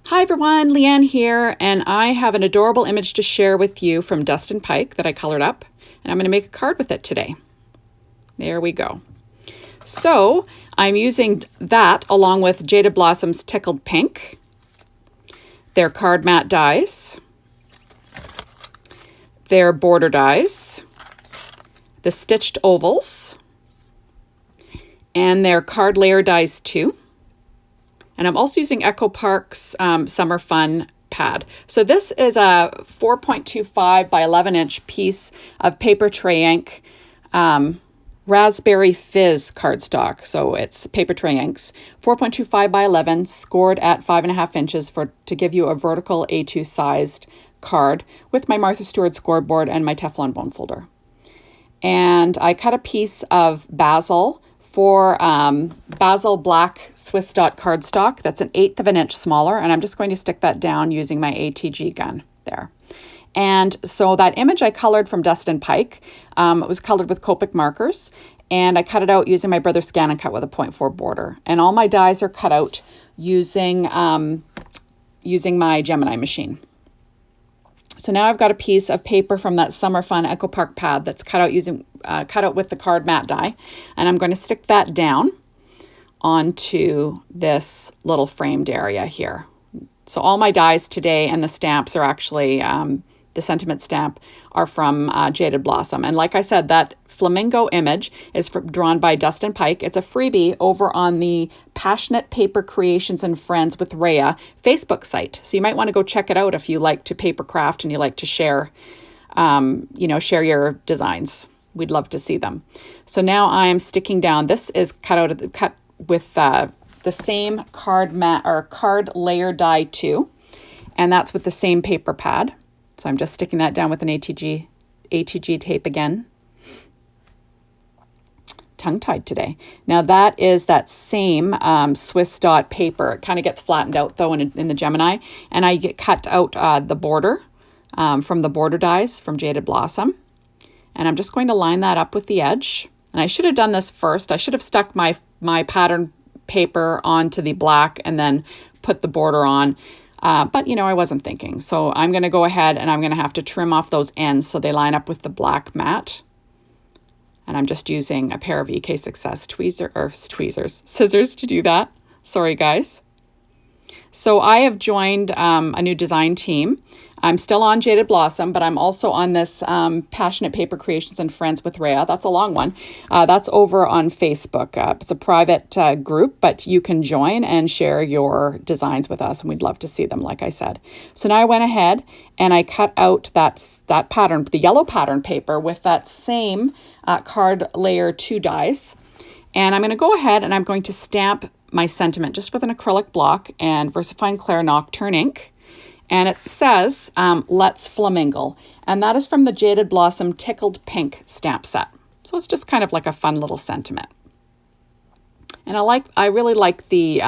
Hi everyone, Leanne here, and I have an adorable image to share with you from Dustin Pike that I colored up, and I'm going to make a card with it today. There we go. So I'm using that along with Jaded Blossom's Tickled Pink, their card mat dies, their border dies, the stitched ovals, and their card layer dies too. And I'm also using Echo Park's Summer Fun pad. So this is a 4.25 by 11 inch piece of paper tray ink, Raspberry Fizz cardstock. So it's paper tray inks, 4.25 by 11, scored at 5.5 inches to give you a vertical A2 sized card with my Martha Stewart scoreboard and my Teflon bone folder. And I cut a piece of basil for basil black Swiss dot cardstock. That's an 1/8 of an inch smaller, and I'm just going to stick that down using my ATG gun there. And so that image I colored from Dustin Pike, it was colored with Copic markers, and I cut it out using my Brother Scan and Cut with a 0.4 border. And all my dies are cut out using my Gemini machine. So now I've got a piece of paper from that Summer Fun Echo Park pad that's cut out with the card mat die, and I'm going to stick that down onto this little framed area here. So all my dies today and the stamps are actually, the sentiment stamp are from Jaded Blossom. And like I said, that flamingo image is drawn by Dustin Pike. It's a freebie over on the Passionate Paper Creations and Friends with Rhea Facebook site. So you might want to go check it out if you like to paper craft and you like to share, share your designs. We'd love to see them. So now I am sticking down. This is cut with the same card layer die too, and that's with the same paper pad. So I'm just sticking that down with an ATG tape again. Tongue-tied today. Now that is that same Swiss dot paper. It kind of gets flattened out though in the Gemini, and I cut out the border from the border dies from Jaded Blossom, and I'm just going to line that up with the edge. And I should have done this first. I should have stuck my pattern paper onto the black and then put the border on. But I wasn't thinking. So I'm going to go ahead and I'm going to have to trim off those ends so they line up with the black mat. And I'm just using a pair of EK Success scissors to do that. Sorry, guys. So I have joined a new design team. I'm still on Jaded Blossom, but I'm also on this Passionate Paper Creations and Friends with Rhea. That's a long one. That's over on Facebook. It's a private group, but you can join and share your designs with us, and we'd love to see them, like I said. So now I went ahead and I cut out that pattern, the yellow pattern paper with that same card layer 2 dies. And I'm going to go ahead and I'm going to stamp my sentiment just with an acrylic block and VersaFine Claire Nocturne ink. And it says, Let's Flamingle. And that is from the Jaded Blossom Tickled Pink stamp set. So it's just kind of like a fun little sentiment. And I really like the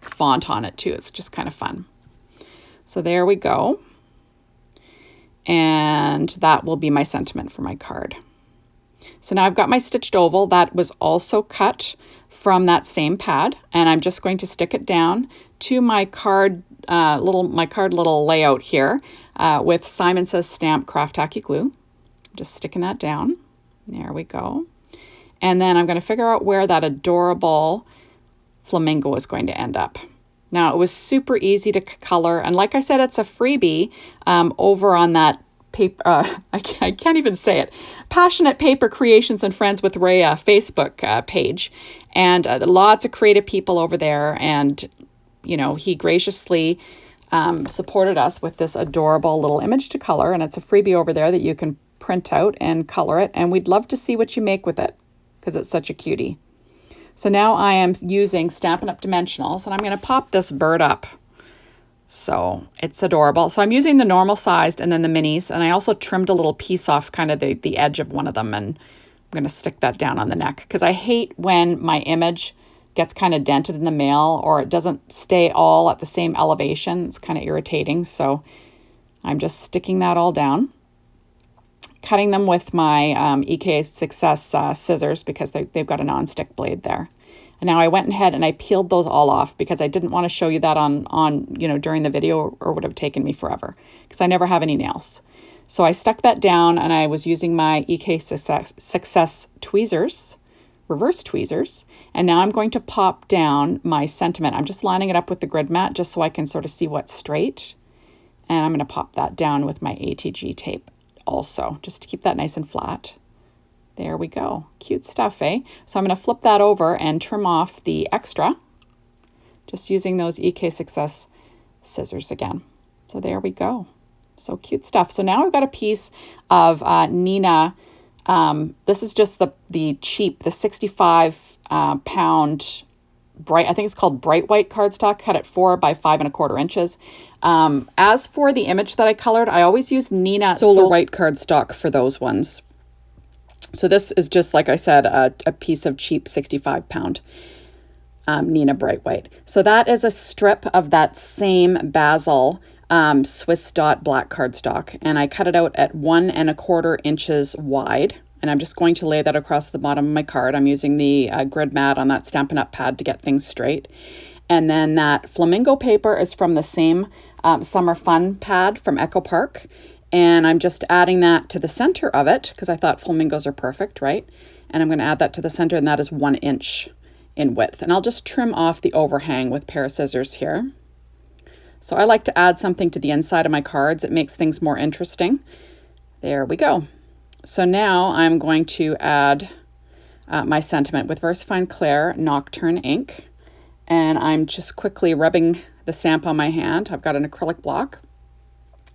font on it too. It's just kind of fun. So there we go. And that will be my sentiment for my card. So now I've got my stitched oval that was also cut from that same pad. And I'm just going to stick it down to my card little layout here with Simon Says Stamp Craft Tacky Glue. I'm just sticking that down. There we go. And then I'm going to figure out where that adorable flamingo is going to end up. Now, it was super easy to color. And like I said, it's a freebie over on that paper. I can't even say it. Passionate Paper Creations and Friends with Rhea Facebook page. And lots of creative people over there. And he graciously supported us with this adorable little image to color, and it's a freebie over there that you can print out and color it, and we'd love to see what you make with it because it's such a cutie. So now I am using Stampin' Up! Dimensionals, and I'm going to pop this bird up. So it's adorable. So I'm using the normal sized and then the minis, and I also trimmed a little piece off kind of the edge of one of them, and I'm going to stick that down on the neck because I hate when my image gets kind of dented in the mail or it doesn't stay all at the same elevation. It's kind of irritating. So I'm just sticking that all down, cutting them with my EK Success scissors because they've got a non-stick blade there. And now I went ahead and I peeled those all off because I didn't want to show you that on during the video, or would have taken me forever because I never have any nails. So I stuck that down and I was using my EK Success tweezers, reverse tweezers. And now I'm going to pop down my sentiment. I'm just lining it up with the grid mat just so I can sort of see what's straight. And I'm going to pop that down with my ATG tape also, just to keep that nice and flat. There we go. Cute stuff, eh? So I'm going to flip that over and trim off the extra, just using those EK Success scissors again. So there we go. So cute stuff. So now I've got a piece of Neenah. This is just the cheap, the 65 pound bright, I think it's called bright white cardstock, cut at 4 by 5 1/4 inches. As for the image that I colored, I always use Neenah Solar White cardstock for those ones. So this is just, like I said, a piece of cheap 65 pound Neenah bright white. So that is a strip of that same Basil Swiss dot black cardstock, and I cut it out at 1 1/4 inches wide, and I'm just going to lay that across the bottom of my card. I'm using the grid mat on that Stampin' Up! Pad to get things straight. And then that Flamingo paper is from the same Summer Fun pad from Echo Park, and I'm just adding that to the center of it because I thought flamingos are perfect, right? And I'm going to add that to the center, and that is 1 inch in width. And I'll just trim off the overhang with a pair of scissors here. So I like to add something to the inside of my cards. It makes things more interesting. There we go. So now I'm going to add my sentiment with VersaFine Clair Nocturne ink. And I'm just quickly rubbing the stamp on my hand. I've got an acrylic block.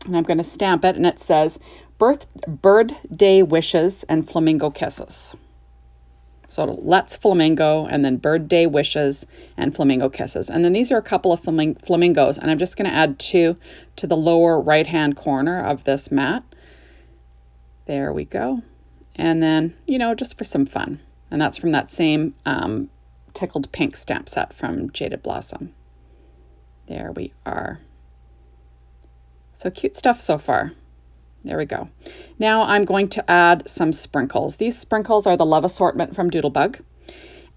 And I'm going to stamp it, and it says Birthday Wishes and Flamingo Kisses. So Let's Flamingo, and then Birthday Wishes and Flamingo Kisses. And then these are a couple of flamingos, and I'm just going to add 2 to the lower right-hand corner of this mat. There we go. And then, just for some fun. And that's from that same Tickled Pink stamp set from Jaded Blossom. There we are. So cute stuff so far. There we go. Now I'm going to add some sprinkles. These sprinkles are the Love Assortment from Doodlebug.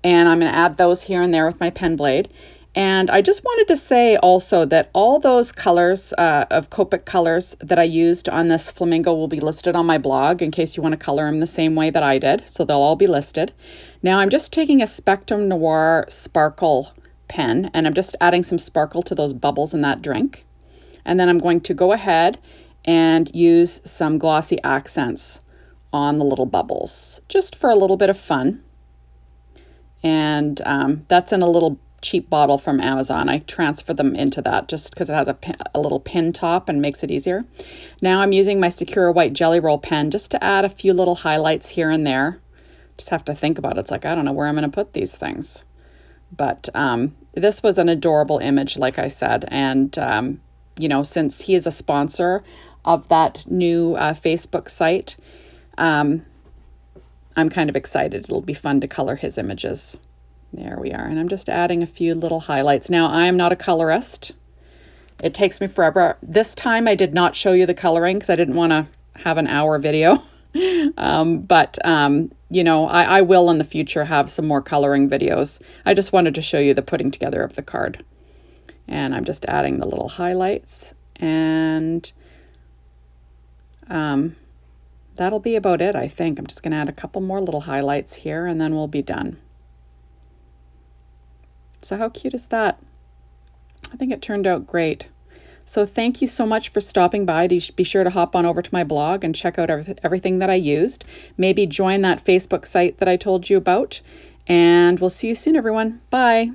And I'm going to add those here and there with my pen blade. And I just wanted to say also that all those colors of Copic colors that I used on this flamingo will be listed on my blog in case you want to color them the same way that I did. So they'll all be listed. Now I'm just taking a Spectrum Noir sparkle pen, and I'm just adding some sparkle to those bubbles in that drink. And then I'm going to go ahead and use some glossy accents on the little bubbles, just for a little bit of fun. And that's in a little cheap bottle from Amazon. I transfer them into that just because it has a little pin top and makes it easier. Now I'm using my Sakura White Jelly Roll pen just to add a few little highlights here and there. Just have to think about it. It's like, I don't know where I'm going to put these things. But this was an adorable image, like I said. And, since he is a sponsor of that new Facebook site, I'm kind of excited. It'll be fun to color his images. There we are. And I'm just adding a few little highlights. Now, I am not a colorist. It takes me forever. This time I did not show you the coloring because I didn't want to have an hour video. I will in the future have some more coloring videos. I just wanted to show you the putting together of the card. And I'm just adding the little highlights, and that'll be about it, I think. I'm just going to add a couple more little highlights here, and then we'll be done. So how cute is that? I think it turned out great. So thank you so much for stopping by. Be sure to hop on over to my blog and check out everything that I used. Maybe join that Facebook site that I told you about. And we'll see you soon, everyone. Bye.